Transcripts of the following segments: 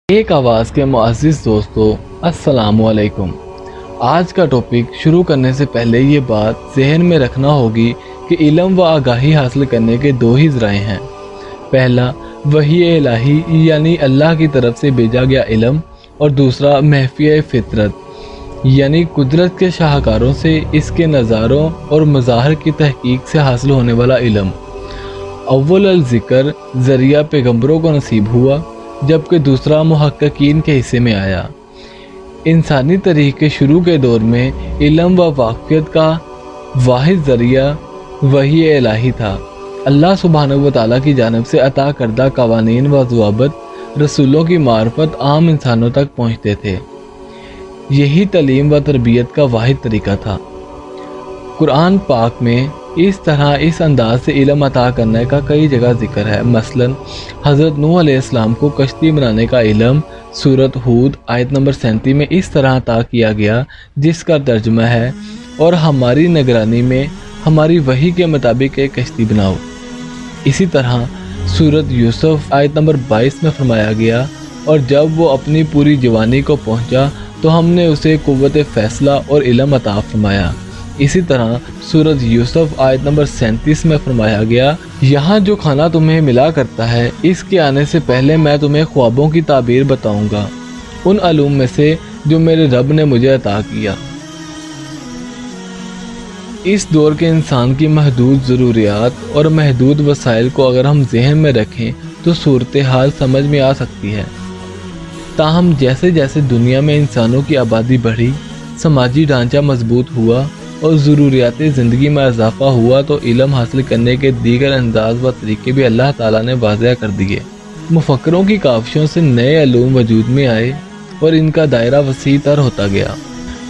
ایک آواز کے معزز دوستو السلام علیکم۔ آج کا ٹاپک شروع کرنے سے پہلے یہ بات ذہن میں رکھنا ہوگی کہ علم و آگاہی حاصل کرنے کے دو ہی ذرائع ہیں۔ پہلا وحی الہی یعنی اللہ کی طرف سے بھیجا گیا علم، اور دوسرا محفیہ فطرت یعنی قدرت کے شاہکاروں سے اس کے نظاروں اور مظاہر کی تحقیق سے حاصل ہونے والا علم۔ اول الذکر ذریعہ پیغمبروں کو نصیب ہوا، جبکہ دوسرا محققین کے حصے میں آیا۔ انسانی تاریخ کے شروع کے دور میں علم و واقفیت کا واحد ذریعہ وحی الہی تھا۔ اللہ سبحانہ و تعالیٰ کی جانب سے عطا کردہ قوانین و ضوابط رسولوں کی معرفت عام انسانوں تک پہنچتے تھے۔ یہی تعلیم و تربیت کا واحد طریقہ تھا۔ قرآن پاک میں اس طرح اس انداز سے علم عطا کرنے کا کئی جگہ ذکر ہے۔ مثلا حضرت نوح علیہ السلام کو کشتی بنانے کا علم سورۃ ہود آیت نمبر 37 میں اس طرح عطا کیا گیا، جس کا ترجمہ ہے اور ہماری نگرانی میں ہماری وحی کے مطابق ایک کشتی بناؤ۔ اسی طرح سورۃ یوسف آیت نمبر 22 میں فرمایا گیا، اور جب وہ اپنی پوری جوانی کو پہنچا تو ہم نے اسے قوت فیصلہ اور علم عطا فرمایا۔ اسی طرح سورۃ یوسف آیت نمبر 37 میں فرمایا گیا، یہاں جو کھانا تمہیں ملا کرتا ہے، اس کے آنے سے پہلے میں تمہیں خوابوں کی تعبیر بتاؤں گا، ان علوم میں سے جو میرے رب نے مجھے عطا کیا۔ اس دور کے انسان کی محدود ضروریات اور محدود وسائل کو اگر ہم ذہن میں رکھیں تو صورتحال سمجھ میں آ سکتی ہے۔ تاہم جیسے جیسے دنیا میں انسانوں کی آبادی بڑھی، سماجی ڈھانچہ مضبوط ہوا اور ضروریات زندگی میں اضافہ ہوا، تو علم حاصل کرنے کے دیگر انداز و طریقے بھی اللہ تعالیٰ نے واضح کر دیے۔ مفکروں کی کاوشوں سے نئے علوم وجود میں آئے اور ان کا دائرہ وسیع تر ہوتا گیا۔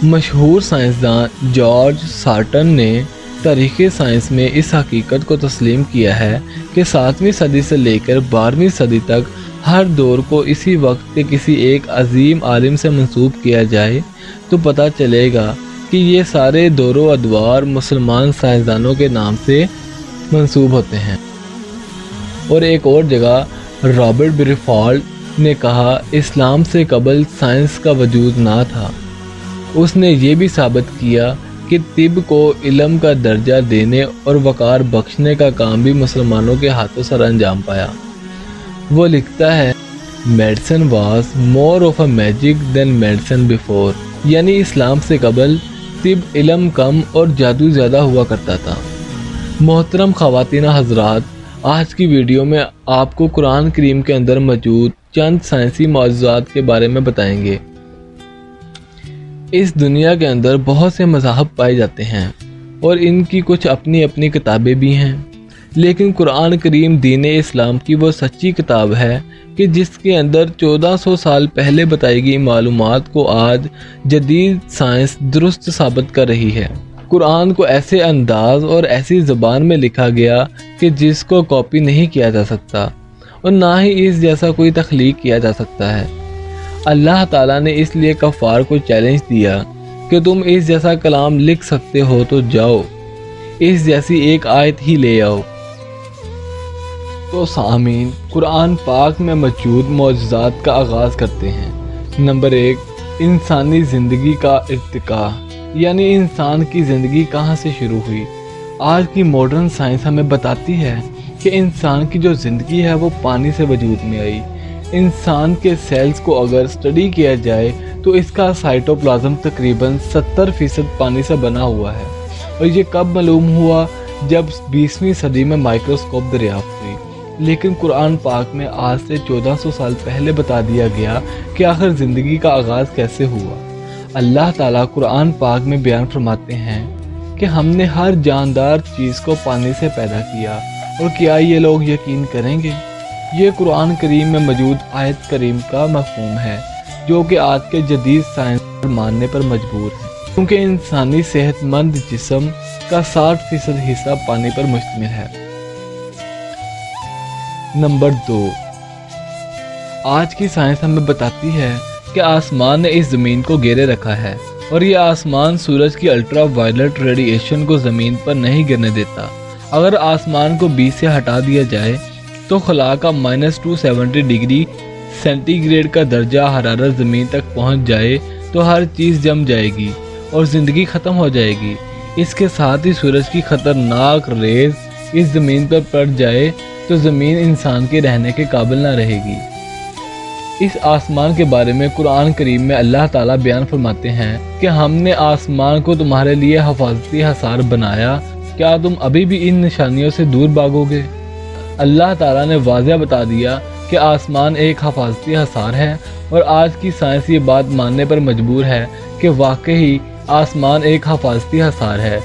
مشہور سائنسداں جارج سارٹن نے تاریخ سائنس میں اس حقیقت کو تسلیم کیا ہے کہ 7ویں صدی سے لے کر 12ویں صدی تک ہر دور کو اسی وقت کے کسی ایک عظیم عالم سے منسوب کیا جائے تو پتہ چلے گا کہ یہ سارے دور و ادوار مسلمان سائنسدانوں کے نام سے منسوب ہوتے ہیں۔ اور ایک اور جگہ رابرٹ بریفالڈ نے کہا، اسلام سے قبل سائنس کا وجود نہ تھا۔ اس نے یہ بھی ثابت کیا کہ طب کو علم کا درجہ دینے اور وقار بخشنے کا کام بھی مسلمانوں کے ہاتھوں سر انجام پایا۔ وہ لکھتا ہے، medicine was more of a magic than medicine before, یعنی اسلام سے قبل طب علم کم اور جادو زیادہ ہوا کرتا تھا۔ محترم خواتین حضرات، آج کی ویڈیو میں آپ کو قرآن کریم کے اندر موجود چند سائنسی معجزات کے بارے میں بتائیں گے۔ اس دنیا کے اندر بہت سے مذاہب پائے جاتے ہیں اور ان کی کچھ اپنی اپنی کتابیں بھی ہیں، لیکن قرآن کریم دین اسلام کی وہ سچی کتاب ہے کہ جس کے اندر 1400 سال پہلے بتائی گئی معلومات کو آج جدید سائنس درست ثابت کر رہی ہے۔ قرآن کو ایسے انداز اور ایسی زبان میں لکھا گیا کہ جس کو کاپی نہیں کیا جا سکتا اور نہ ہی اس جیسا کوئی تخلیق کیا جا سکتا ہے۔ اللہ تعالیٰ نے اس لیے کفار کو چیلنج دیا کہ تم اس جیسا کلام لکھ سکتے ہو تو جاؤ، اس جیسی ایک آیت ہی لے آؤ۔ تو سامعین، قرآن پاک میں موجود معجزات کا آغاز کرتے ہیں۔ نمبر 1، انسانی زندگی کا ارتقاء، یعنی انسان کی زندگی کہاں سے شروع ہوئی۔ آج کی ماڈرن سائنس ہمیں بتاتی ہے کہ انسان کی جو زندگی ہے وہ پانی سے وجود میں آئی۔ انسان کے سیلز کو اگر اسٹڈی کیا جائے تو اس کا سائٹوپلازم تقریباً 70% پانی سے بنا ہوا ہے، اور یہ کب معلوم ہوا؟ جب 20ویں صدی میں مائکروسکوپ دریافت ہوئی۔ لیکن قرآن پاک میں آج سے 1400 سال پہلے بتا دیا گیا کہ آخر زندگی کا آغاز کیسے ہوا۔ اللہ تعالیٰ قرآن پاک میں بیان فرماتے ہیں کہ ہم نے ہر جاندار چیز کو پانی سے پیدا کیا، اور کیا یہ لوگ یقین کریں گے؟ یہ قرآن کریم میں موجود آیت کریم کا مفہوم ہے، جو کہ آج کے جدید سائنس ماننے پر مجبور ہے، کیونکہ انسانی صحت مند جسم کا 60% حصہ پانی پر مشتمل ہے۔ نمبر 2، آج کی سائنس ہمیں بتاتی ہے کہ آسمان نے اس زمین کو گھیرے رکھا ہے، اور یہ آسمان سورج کی الٹرا وائلٹ ریڈیشن کو زمین پر نہیں گرنے دیتا۔ اگر آسمان کو بیچ سے ہٹا دیا جائے تو خلا کا -270 ڈگری सेंटी ग्रेड का दर्जा हरारत ज़मीन तक पहुंच जाए तो हर चीज़ जम जाएगी और ज़िंदगी ख़त्म हो जाएगी। इसके साथ ही सूरज की ख़तरनाक रेज़ इस ज़मीन पर पड़ जाए तो ज़मीन इंसान के रहने के काबिल ना रहेगी। इस आसमान के बारे में कुरान करीम में अल्लाह ताला बयान फरमाते हैं कि हमने आसमान को तुम्हारे लिए हिफाजती हसार बनाया, क्या तुम अभी भी इन निशानियों से दूर भागोगे? अल्लाह ताला ने वाज़ेह बता दिया कि आसमान एक हिफाजती हसार है और आज की साइंस ये बात मानने पर मजबूर है कि वाकई आसमान एक हिफाजती हसार है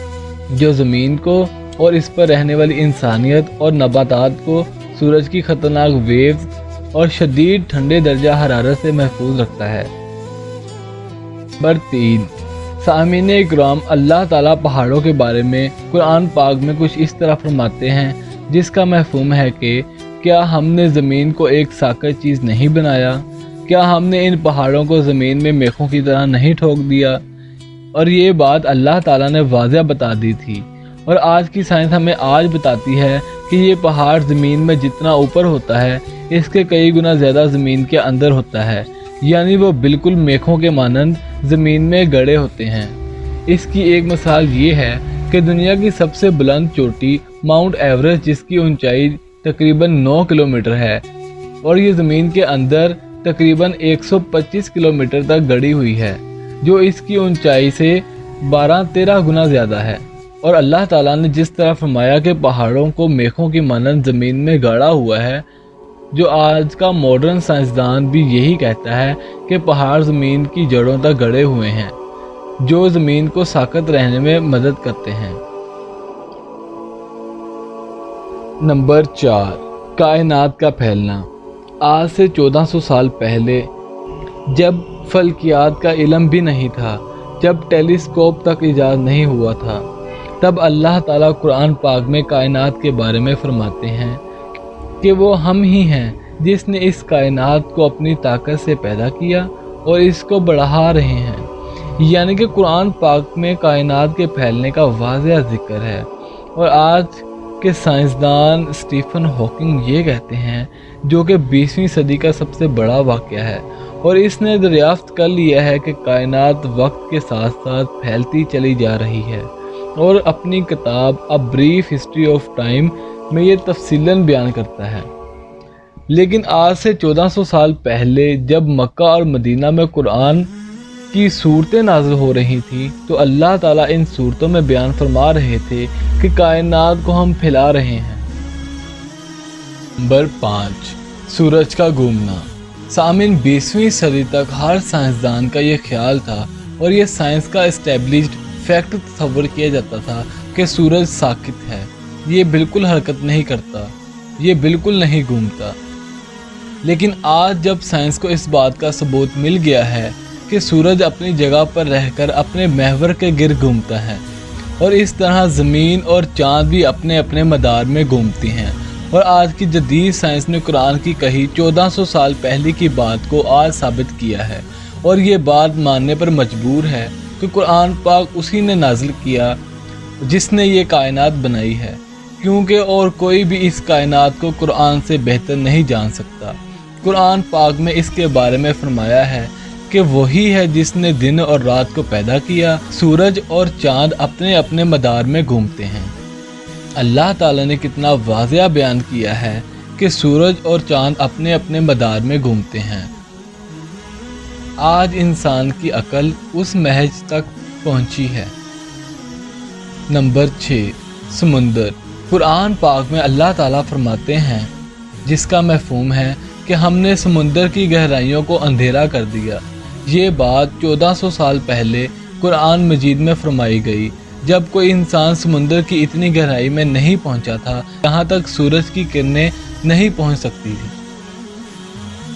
जो ज़मीन को और इस पर रहने वाली इंसानियत और नबातात को सूरज की ख़तरनाक वेव्स और शदीद ठंडे दर्जा हरारत से महफूज रखता है। नंबर 3, सामीन इकराम, अल्लाह ताला पहाड़ों के बारे में कुरान पाक में कुछ इस तरह फरमाते हैं जिसका मफ़हूम है कि क्या हमने ज़मीन को एक साकर चीज़ नहीं बनाया? क्या हमने इन पहाड़ों को ज़मीन में मेखों की तरह नहीं ठोक दिया? और ये बात अल्लाह ताला ने वाज़ेह बता दी थी और आज की साइंस हमें आज बताती है कि ये पहाड़ ज़मीन में जितना ऊपर होता है इसके कई गुना ज़्यादा ज़मीन के अंदर होता है, यानी वो बिल्कुल मेखों के मानंद ज़मीन में गड़े होते हैं। इसकी एक मिसाल ये है कि दुनिया की सबसे बुलंद चोटी माउंट एवरेस्ट, जिसकी ऊंचाई तकरीबन 9 किलोमीटर है और ये ज़मीन के अंदर तकरीबन 125 किलोमीटर तक गड़ी हुई है, जो इसकी ऊंचाई से 12-13 गुना ज़्यादा है। और अल्लाह ताला ने जिस तरह फरमाया कि पहाड़ों को मेखों की मानंद ज़मीन में गाड़ा हुआ है, जो आज का मॉडर्न साइंसदान भी यही कहता है कि पहाड़ ज़मीन की जड़ों तक गड़े हुए हैं, जो ज़मीन को साकत रहने में मदद करते हैं। नंबर 4, कायनात का फैलना। आज से 1400 साल पहले, जब फल्कियात का इल्म भी नहीं था, जब टेलीस्कोप तक ईजाद नहीं हुआ था, तब अल्लाह ताला कुरान पाक में कायनात के बारे में फरमाते हैं कि वो हम ही हैं जिसने इस कायनात को अपनी ताकत से पैदा किया और इसको बढ़ा रहे हैं। यानी कि कुरान पाक में कायनात के फैलने का वाज़ेह जिक्र है। और आज के साइंसदान स्टीफन हॉकिंग ये कहते हैं, जो कि 20वीं सदी का सबसे बड़ा वाक़या है, और इसने दरियाफ्त कर लिया है कि कायनात वक्त के साथ साथ फैलती चली जा रही है। और अपनी किताब a brief history of time में ये तफसीलन बयान करता है। लेकिन आज से 1400 साल पहले जब मक्का और मदीना में कुरान की सूरतें नाज़िल हो रही थी, तो अल्लाह ताला इन सूरतों में बयान फरमा रहे थे कि कायनात को हम फैला रहे हैं। नंबर 5, सूरज का घूमना। सामिन 20वीं सदी तक हर साइंसदान का ये ख्याल था और ये साइंस का एस्टेब्लिश्ड फैक्ट तस्वर किया जाता था कि सूरज साकित है, ये बिल्कुल हरकत नहीं करता, ये बिल्कुल नहीं घूमता। लेकिन आज जब साइंस को इस बात का सबूत मिल गया है कि सूरज अपनी जगह पर रहकर अपने महवर के गिर्द घूमता है और इस तरह ज़मीन और चाँद भी अपने अपने मदार में घूमती हैं, और आज की जदीद साइंस ने कुरान की कही 1400 साल पहले की बात को आज साबित किया है, और ये बात मानने पर मजबूर है कि कुरान पाक उसी ने नाजिल किया जिसने ये कायनात बनाई है, क्योंकि और कोई भी इस कायनात को कुरान से बेहतर नहीं जान सकता। कुरान पाक में इसके बारे में फरमाया है कि वही है जिसने दिन और रात को पैदा किया, सूरज और चाँद अपने अपने मदार में घूमते हैं। अल्लाह ताला ने कितना वाज़ेह बयान किया है कि सूरज और चाँद अपने अपने मदार में घूमते हैं। आज इंसान की अकल उस महज तक पहुंची है। नंबर 6, समुंदर। कुरान पाक में अल्लाह ताला फरमाते हैं, जिसका मफ़हूम है कि हमने समुंदर की गहराइयों को अंधेरा कर दिया। ये बात 1400 साल पहले कुरान मजीद में फरमाई गई, जब कोई इंसान समुंदर की इतनी गहराई में नहीं पहुंचा था, यहाँ तक सूरज की किरणें नहीं पहुंच सकती थी।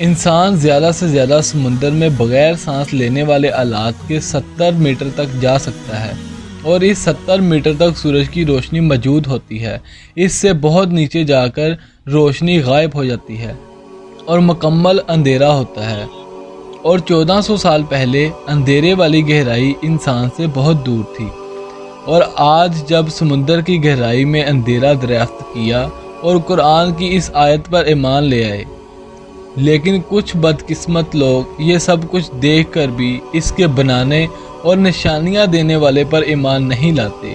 इंसान ज़्यादा से ज़्यादा समुंदर में बग़ैर सांस लेने वाले आलात के 70 मीटर तक जा सकता है, और इस 70 मीटर तक सूरज की रोशनी मौजूद होती है। इससे बहुत नीचे जाकर रोशनी गायब हो जाती है और मुकम्मल अंधेरा होता है। और 1400 साल पहले अंधेरे वाली गहराई इंसान से बहुत दूर थी, और आज जब समुंदर की गहराई में अंधेरा दरियाफ्त किया और कुरान की इस आयत पर ईमान ले आए, لیکن کچھ بدقسمت لوگ یہ سب کچھ دیکھ کر بھی اس کے بنانے اور نشانیاں دینے والے پر ایمان نہیں لاتے۔